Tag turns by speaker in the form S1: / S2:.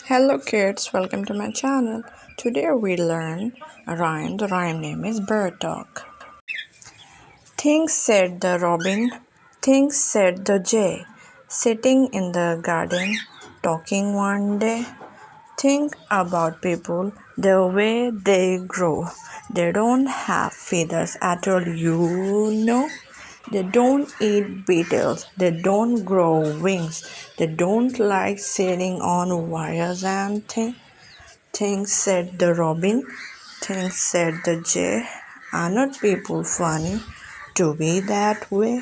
S1: Hello kids, welcome to my channel. Today we learn a rhyme. The rhyme name is Bird Talk. Things said the robin, things said the jay, sitting in the garden, talking one day. Think about people, the way they grow. They don't have feathers at all, you know. They don't eat beetles. They don't grow wings. They don't like sailing on wires and things. Things said the robin, things said the jay. Are not people funny to be that way?